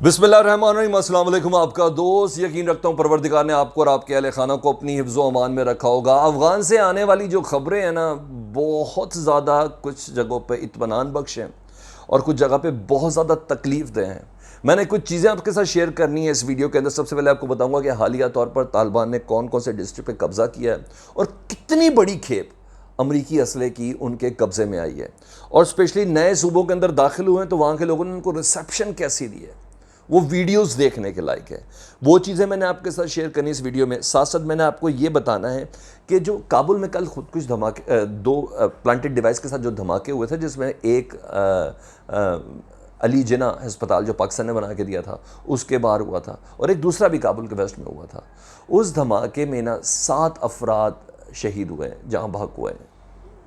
बिस्मिल्लाहिर्रहमानिर्रहीम, अस्सलाम वालेकुम। आपका दोस्त यकीन रखता हूँ परवरदिगार ने आपको और आपके अहले खाना को अपनी हिफ्ज़ व अमान में रखा होगा। अफ़गान से आने वाली जो ख़बरें हैं ना, बहुत ज़्यादा कुछ जगहों पे इत्मीनान बख्श हैं और कुछ जगह पे बहुत ज़्यादा तकलीफ़ दें हैं। मैंने कुछ चीज़ें आपके साथ शेयर करनी है इस वीडियो के अंदर। सबसे पहले आपको बताऊँगा कि हालिया तौर पर तालिबान ने कौन कौन से डिस्ट्रिक्ट पर कब्ज़ा किया है और कितनी बड़ी खेप अमरीकी असले की उनके कब्ज़े में आई है, और स्पेशली नए सूबों के अंदर दाखिल हुए हैं तो वहाँ के लोगों ने उनको रिसेप्शन कैसी दी है, वो वीडियोस देखने के लायक है। वो चीज़ें मैंने आपके साथ शेयर करनी इस वीडियो में। साथ साथ मैंने आपको ये बताना है कि जो काबुल में कल खुद कुछ धमाके, दो प्लांटेड डिवाइस के साथ जो धमाके हुए थे, जिसमें एक अली जिना अस्पताल जो पाकिस्तान ने बना के दिया था उसके बाहर हुआ था, और एक दूसरा भी काबुल के वेस्ट में हुआ था। उस धमाके में ना 7 अफराद शहीद हुए हैं, जहाँ भाग हुए हैं,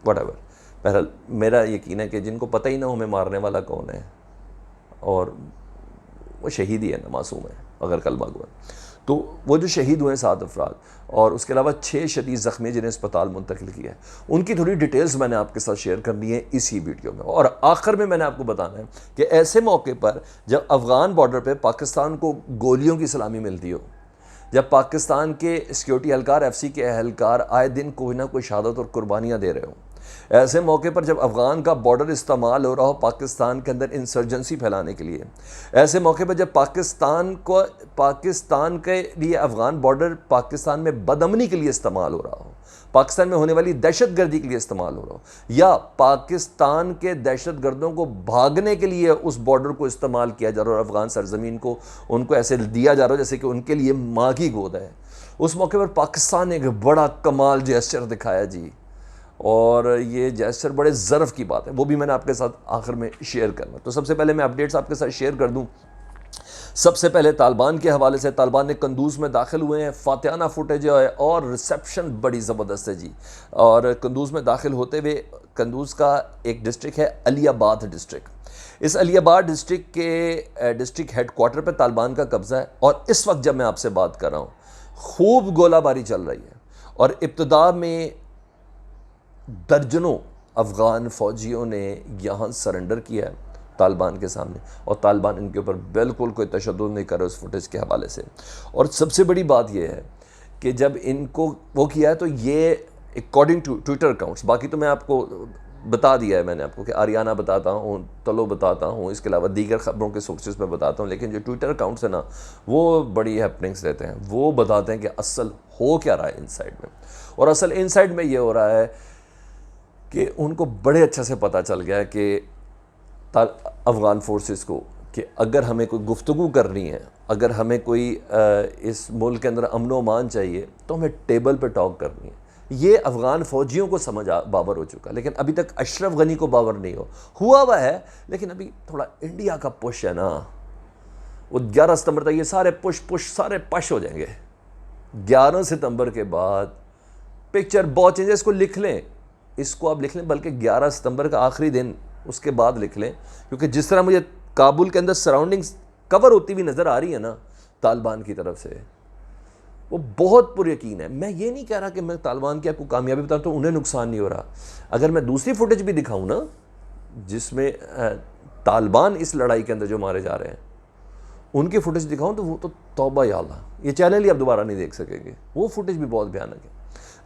वट एवर। बहरहाल मेरा यकीन है कि जिनको पता ही ना हो हमें मारने वाला कौन है, और वो शहीद ही है ना, मासूम है अगर कल भाग हुआ। तो वो जो शहीद हुए हैं 7 अफराद, और उसके अलावा 6 शदीद ज़ख्मी जिन्हें अस्पताल मुंतकिल किया है, उनकी थोड़ी डिटेल्स मैंने आपके साथ शेयर करनी है इसी वीडियो में। और आखिर में मैंने आपको बताना है कि ऐसे मौके पर जब अफ़गान बॉर्डर पर पाकिस्तान को गोलियों की सलामी मिलती हो, जब पाकिस्तान के सिक्योरिटी एहलकार, FC के एहलकार आए दिन कोई ना कोई शहादत और कुर्बानियाँ दे रहे हो, ऐसे मौके पर जब अफ़गान का बॉर्डर इस्तेमाल हो रहा हो पाकिस्तान के अंदर इंसर्जेंसी फैलाने के लिए, ऐसे मौके पर जब पाकिस्तान के लिए अफ़गान बॉर्डर पाकिस्तान में बदअमनी के लिए इस्तेमाल हो रहा हो, पाकिस्तान में होने वाली दहशतगर्दी के लिए इस्तेमाल हो रहा हो, या पाकिस्तान के दहशतगर्दों को भागने के लिए उस बॉर्डर को इस्तेमाल किया जा रहा हो और अफ़गान सरजमीन को उनको ऐसे दिया जा रहा हो जैसे कि उनके लिए माँ की गोद है, उस मौके पर पाकिस्तान ने एक बड़ा कमाल जेस्चर दिखाया जी। और ये जेस्चर बड़े ज़र्फ़ की बात है, वो भी मैंने आपके साथ आखिर में शेयर करना। तो सबसे पहले मैं अपडेट्स आपके साथ शेयर कर दूं। सबसे पहले तालिबान के हवाले से, तालिबान ने कंदूज़ में दाखिल हुए हैं, फातियाना फुटेज है और रिसेप्शन बड़ी ज़बरदस्त है जी। और कंदूज़ में दाखिल होते हुए, कंदूज़ का एक डिस्ट्रिक्ट है अलियाबाद डिस्ट्रिक्ट, इस अलियाबाद डिस्ट्रिक्ट के डिस्ट्रिक्ट हेडक्वार्टर पर तालिबान का कब्ज़ा है, और इस वक्त जब मैं आपसे बात कर रहा हूँ खूब गोलाबारी चल रही है, और इब्तिदा में दर्जनों अफ़गान फ़ौजियों ने यहाँ सरेंडर किया है तालिबान के सामने, और तालिबान इनके ऊपर बिल्कुल कोई तशद्दुद नहीं कर रहा उस फुटेज के हवाले से। और सबसे बड़ी बात यह है कि जब इनको वो किया है तो ये अकॉर्डिंग टू ट्विटर अकाउंट्स, बाकी तो मैं आपको बता दिया है मैंने आपको कि आरियाना बताता हूँ, तलो बताता हूँ, इसके अलावा दीगर ख़बरों के सोर्सेज में बताता हूँ, लेकिन जो ट्विटर अकाउंट्स है ना वो बड़ी हैपनिंग्स देते हैं, वो बताते हैं कि असल हो क्या रहा है इनसाइड में। और असल इनसाइड में ये हो रहा है कि उनको बड़े अच्छे से पता चल गया है कि अफ़गान फोर्सेस को कि अगर हमें कोई गुफ्तगू करनी है, अगर हमें कोई इस मुल्क के अंदर अमन व अमान चाहिए, तो हमें टेबल पे टॉक करनी है। ये अफ़गान फ़ौजियों को बावर हो चुका, लेकिन अभी तक अशरफ गनी को बावर नहीं हुआ हुआ है। लेकिन अभी थोड़ा इंडिया का पुश है ना, वो 11 सितंबर तक ये सारे पुश सारे पश हो जाएंगे। 11 सितंबर के बाद पिक्चर बहुत चेंज है। इसको लिख लें, इसको आप लिख लें, बल्कि 11 सितंबर का आखिरी दिन उसके बाद लिख लें, क्योंकि जिस तरह मुझे काबुल के अंदर सराउंडिंग्स कवर होती हुई नज़र आ रही है ना तालिबान की तरफ से, वो बहुत पुरयकीन है। मैं ये नहीं कह रहा कि मैं तालिबान की आपको कामयाबी बताऊँ तो उन्हें नुकसान नहीं हो रहा। अगर मैं दूसरी फुटेज भी दिखाऊँ ना जिसमें तालिबान इस लड़ाई के अंदर जो मारे जा रहे हैं उनकी फुटेज दिखाऊँ तो वो तो तौबा या अल्लाह, ये चैनल ही आप दोबारा नहीं देख सकेंगे। वो फुटेज भी बहुत भयानक है।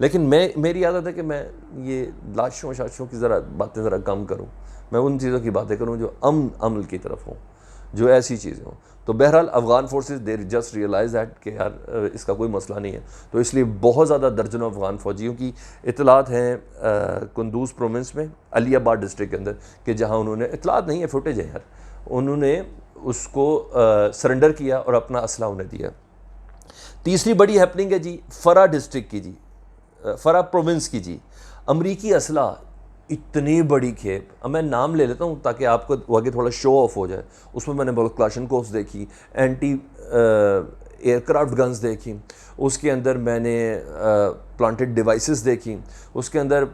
लेकिन मेरी आदत है कि मैं ये लाशों शाशों की बातें ज़रा कम करूँ, मैं उन चीज़ों की बातें करूँ जो अमल की तरफ हों, जो ऐसी चीज़ें हों। तो बहरहाल Afghan forces there just realise that कि यार इसका कोई मसला नहीं है, तो इसलिए बहुत ज़्यादा दर्जनों अफ़गान फ़ौजियों की इतलात हैं कुंदूज़ प्रोविंस में अलियाबाद डिस्ट्रिक्ट के अंदर, कि जहाँ उन्होंने, इतलात नहीं है फुटेज है यार, उन्होंने उसको सरेंडर किया और अपना असला उन्हें दिया। तीसरी बड़ी हैपनिंग है जी फरा डिस्ट्रिक्ट की जी, फरा प्रोविंस की जी। अमरीकी असला इतनी बड़ी खेप, अब मैं नाम ले लेता हूँ ताकि आपको आगे थोड़ा शो ऑफ हो जाए। उसमें मैंने बहुत क्लाशनकोव्स देखी, एंटी एयरक्राफ्ट गन्स देखी, उसके अंदर मैंने प्लांटेड डिवाइसेस देखी, उसके अंदर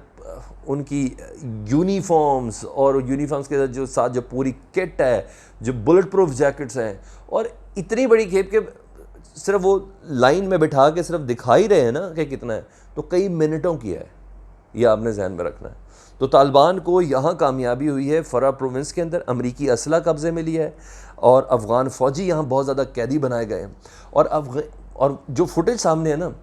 उनकी यूनिफॉर्म्स, और यूनिफॉर्म्स के साथ जो पूरी किट है, जो बुलेट प्रूफ जैकेट्स हैं, और इतनी बड़ी खेप के सिर्फ वो लाइन में बिठा के सिर्फ दिखा ही रहे हैं ना कि कितना है, तो कई मिनटों की है, ये आपने जहन में रखना है। तो तालिबान को यहाँ कामयाबी हुई है, फरा प्रोविंस के अंदर अमरीकी असला कब्ज़े में लिया है। और अफ़गान फ़ौजी यहाँ बहुत ज़्यादा कैदी बनाए गए हैं। और जो फुटेज सामने है ना,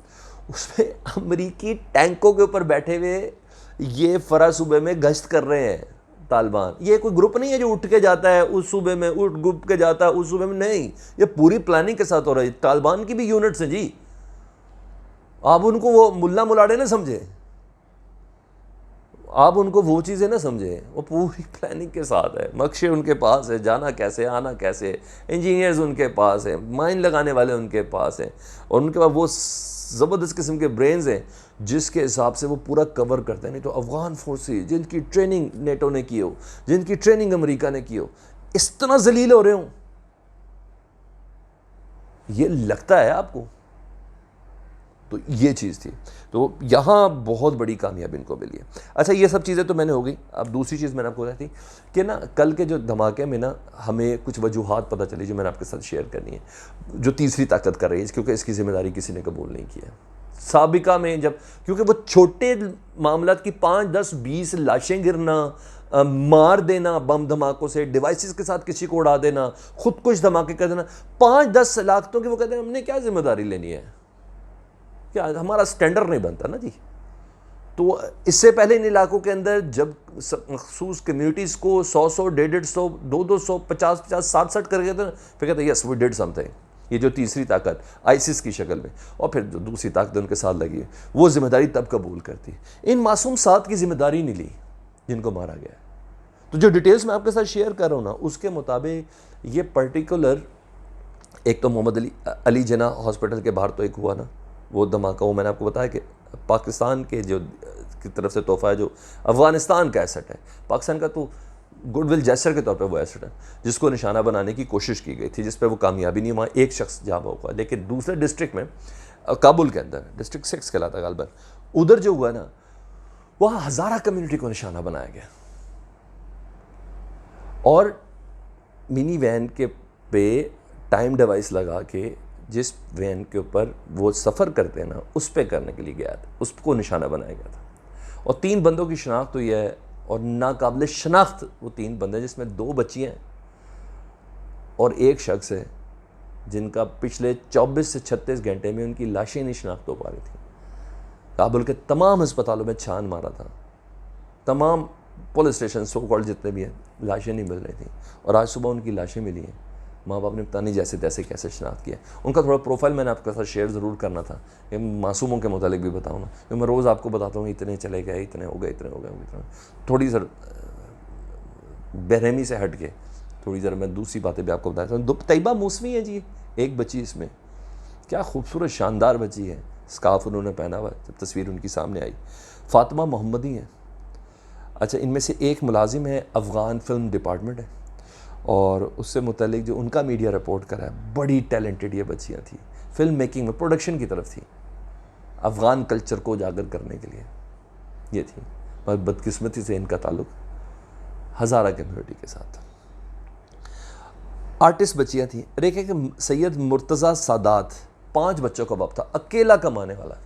उसमें अमरीकी टैंकों के ऊपर बैठे हुए ये फ़रा सूबे में गश्त कर रहे हैं तालिबान। ये कोई ग्रुप नहीं है जो उठ के जाता है उस सूबे में, उठ गुप के जाता है उस सूबे में, नहीं, ये पूरी प्लानिंग के साथ हो रहा है। तालिबान की भी यूनिट्स हैं जी, आप उनको वो मुल्ला मुलाड़े ना समझे, आप उनको वो चीज़ें ना समझे, वो पूरी प्लानिंग के साथ है। नक्शे उनके पास है, जाना कैसे आना कैसे, इंजीनियर्स उनके पास है, माइन लगाने वाले उनके पास हैं, और उनके पास वो ज़बरदस्त किस्म के ब्रेन्स हैं जिसके हिसाब से वो पूरा कवर करते हैं। नहीं तो अफ़गान फोर्सेस जिनकी ट्रेनिंग नेटो ने की हो, जिनकी ट्रेनिंग अमेरिका ने की हो, इस तरह जलील हो रहे हो, ये लगता है आपको? तो ये चीज़ थी, तो यहाँ बहुत बड़ी कामयाबी इनको मिली है। अच्छा, ये सब चीज़ें तो मैंने हो गई। अब दूसरी चीज़ मैंने आपको बताई थी कि ना कल के जो धमाके में ना हमें कुछ वजूहात पता चली जो मैंने आपके साथ शेयर करनी है, जो तीसरी ताकत कर रही है, क्योंकि इसकी जिम्मेदारी किसी ने कबूल नहीं किया। साबिका में जब, क्योंकि वो छोटे मामला की 5, 10, 20 लाशें गिरना, मार देना बम धमाकों से, डिवाइसेस के साथ किसी को उड़ा देना, खुद कुछ धमाके कर देना, 5-10 लाखों की, वो कहते हैं हमने क्या जिम्मेदारी लेनी है, क्या हमारा स्टैंडर्ड नहीं बनता ना जी। तो इससे पहले इन इलाकों के अंदर जब मखसूस कम्युनिटीज़ को 100-100, 150-100, 200-200, 50-50, 60-60 कर गए थे, फिर कहते हैं यस वी डिड समथिंग। ये जो तीसरी ताकत आईसिस की शक्ल में, और फिर जो दूसरी ताकत उनके साथ लगी है, वो जिम्मेदारी तब कबूल करती। इन मासूम साथ की जिम्मेदारी नहीं ली जिनको मारा गया। तो जो डिटेल्स मैं आपके साथ शेयर कर रहा हूँ ना, उसके मुताबिक ये पर्टिकुलर, एक तो मोहम्मद अली जिन्ना हॉस्पिटल के बाहर तो एक हुआ ना वो धमाका, वो मैंने आपको बताया कि पाकिस्तान के जो की तरफ से तोहफा है, जो अफ़गानिस्तान का एसेट है, पाकिस्तान का तो गुडविल जेस्चर के तौर पे वो एसेट है, जिसको निशाना बनाने की कोशिश की गई थी, जिस पे वो कामयाबी नहीं, वहाँ एक शख्स जहाँ हुआ। लेकिन दूसरे डिस्ट्रिक्ट में, काबुल के अंदर डिस्ट्रिक्ट 6 कहलाता गालबन, उधर जो हुआ ना, वहाँ हज़ारा कम्युनिटी को निशाना बनाया गया, और मिनी वैन के पे टाइम डिवाइस लगा के जिस वैन के ऊपर वो सफ़र करते हैं ना, उस पे करने के लिए गया था, उसको निशाना बनाया गया था। और 3 बंदों की शनाख्त हुई है, और नाकाबिल शनाख्त वो 3 बंदे, जिसमें 2 बच्चियाँ हैं और एक शख्स है जिनका पिछले 24 से 36 घंटे में उनकी लाशें नहीं शनाख्त हो पा रही थी। काबुल के तमाम अस्पतालों में छान मारा था, तमाम पुलिस स्टेशन सो कॉल्ड जितने भी हैं, लाशें नहीं मिल रही थी, और आज सुबह उनकी लाशें मिली हैं। माँ बाप ने पता नहीं जैसे तैसे कैसे शनाख्त किया। उनका थोड़ा प्रोफाइल मैंने आपके साथ शेयर ज़रूर करना था, कि मासूमों के मुतालिक भी बताऊँ ना, क्योंकि मैं रोज़ आपको बताता हूँ इतने चले गए, इतने हो गए, इतने हो गए, इतने। थोड़ी सर बेरहमी से हट के थोड़ी ज़रा मैं दूसरी बातें भी आपको बताता हूँ। तैयबा मूसवी है जी, एक बच्ची, इसमें क्या खूबसूरत शानदार बच्ची है, स्कार्फ उन्होंने पहना हुआ, जब तस्वीर उनकी सामने आई। फ़ातिमा मोहम्मदी हैं। अच्छा, इनमें से एक मुलाजिम है अफ़गान फ़िल्म डिपार्टमेंट है, और उससे मुतल्लिक जो उनका मीडिया रिपोर्ट करा है, बड़ी टैलेंटेड ये बच्चियाँ थी, फिल्म मेकिंग में, प्रोडक्शन की तरफ थी, अफ़गान कल्चर को उजागर करने के लिए ये थी। पर बदकिस्मती से इनका ताल्लुक़ हज़ारा कम्युनिटी के साथ। आर्टिस्ट बच्चियाँ थी। एक है कि सैयद मुर्तज़ा सादात, 5 बच्चों का बाप था, अकेला कमाने वाला,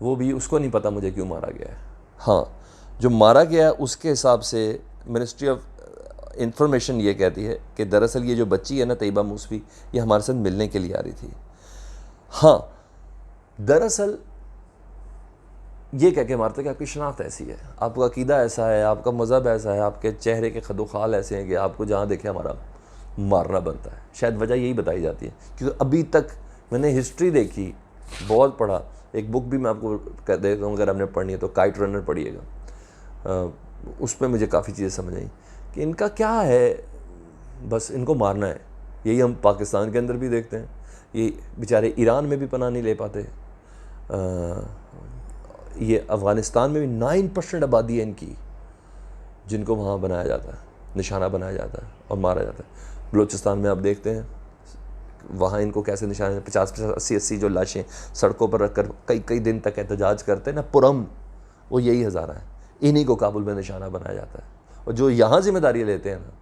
वो भी, उसको नहीं पता मुझे क्यों मारा गया है। हाँ, जो मारा गया उसके हिसाब से मिनिस्ट्री ऑफ इंफॉर्मेशन ये कहती है कि दरअसल ये जो बच्ची है ना, तैयबा मूसवी, ये हमारे साथ मिलने के लिए आ रही थी। हाँ, दरअसल ये कह के मारते कि आपकी शनाख्त ऐसी है, आपका अकीदा ऐसा है, आपका मज़हब ऐसा है, आपके चेहरे के खदोखाल ऐसे हैं कि आपको जहाँ देखे हमारा मारना बनता है। शायद वजह यही बताई जाती है, क्योंकि अभी तक मैंने हिस्ट्री देखी, बहुत पढ़ा, एक बुक भी मैं आपको कह देता हूँ, अगर आपने पढ़नी है तो काइट रनर पढ़िएगा, उस पर मुझे काफ़ी चीज़ें समझ आई कि इनका क्या है, बस इनको मारना है। यही हम पाकिस्तान के अंदर भी देखते हैं, ये बेचारे ईरान में भी पनाह नहीं ले पाते, ये अफ़गानिस्तान में भी 9% आबादी है इनकी, जिनको वहाँ बनाया जाता है, निशाना बनाया जाता है और मारा जाता है। बलूचिस्तान में आप देखते हैं वहाँ इनको कैसे निशाने, 50-50, 80-80 जो लाशें सड़कों पर रख कर कई कई दिन तक एहतजाज करते हैं ना, पुरम, वो यही हज़ारा है, इन्हीं को काबुल में निशाना बनाया जाता है। और जो यहाँ जिम्मेदारी लेते हैं ना,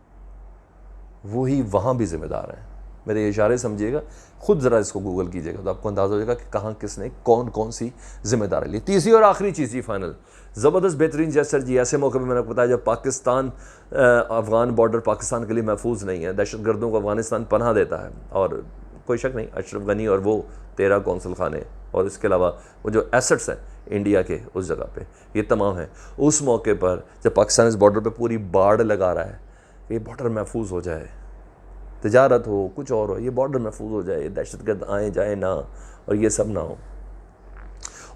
वही वहाँ भी जिम्मेदार हैं। मेरे इशारे समझिएगा, खुद ज़रा इसको गूगल कीजिएगा तो आपको अंदाज़ा हो जाएगा कि कहाँ किसने कौन कौन सी जिम्मेदारी ली। तीसरी और आखिरी चीज़ जी, फाइनल ज़बरदस्त बेहतरीन जेस्चर जी, ऐसे मौके पर मैंने आपको बताया जब पाकिस्तान अफ़गान बॉर्डर पाकिस्तान के लिए महफूज नहीं है, दहशत गर्दों को अफ़गानिस्तान पनाह देता है, और कोई शक नहीं अशरफ गनी और वो 13 कौंसल खाने और इसके अलावा वो जो एसेट्स हैं इंडिया के उस जगह पे, ये तमाम हैं। उस मौके पर जब पाकिस्तान इस बॉर्डर पे पूरी बाड़ लगा रहा है कि ये बॉर्डर महफूज हो जाए, तिजारत हो कुछ और हो, ये बॉर्डर महफूज हो जाए, दहशतगर्द आए जाए ना और ये सब ना हो,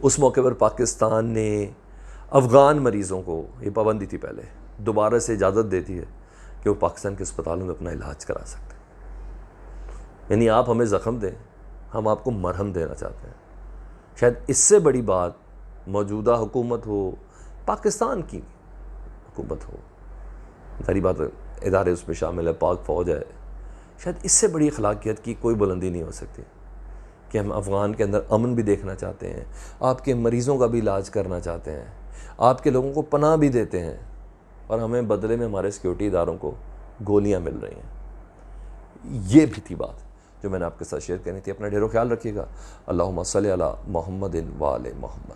उस मौके पर पाकिस्तान ने अफ़गान मरीज़ों को, ये पाबंदी थी पहले, दोबारा से इजाज़त देती है कि वो पाकिस्तान के अस्पतालों में अपना इलाज करा सकते हैं। यानी आप हमें ज़ख्म दें, हम आपको मरहम देना चाहते हैं। शायद इससे बड़ी बात मौजूदा हुकूमत हो, पाकिस्तान की हुकूमत हो, सारी बात इदारे उसमें शामिल है, पाक फ़ौज है, शायद इससे बड़ी अखलाकियत की कोई बुलंदी नहीं हो सकती कि हम अफ़गान के अंदर अमन भी देखना चाहते हैं, आपके मरीज़ों का भी इलाज करना चाहते हैं, आपके लोगों को पनाह भी देते हैं, और हमें बदले में हमारे सिक्योरिटी इदारों को गोलियां मिल रही हैं। ये भी थी बात जो मैंने आपके साथ शेयर करनी थी। अपना ढेरों ख्याल रखिएगा। अल्लाहुम्मा सल्ली अला मुहम्मदिन व आले मुहम्मद।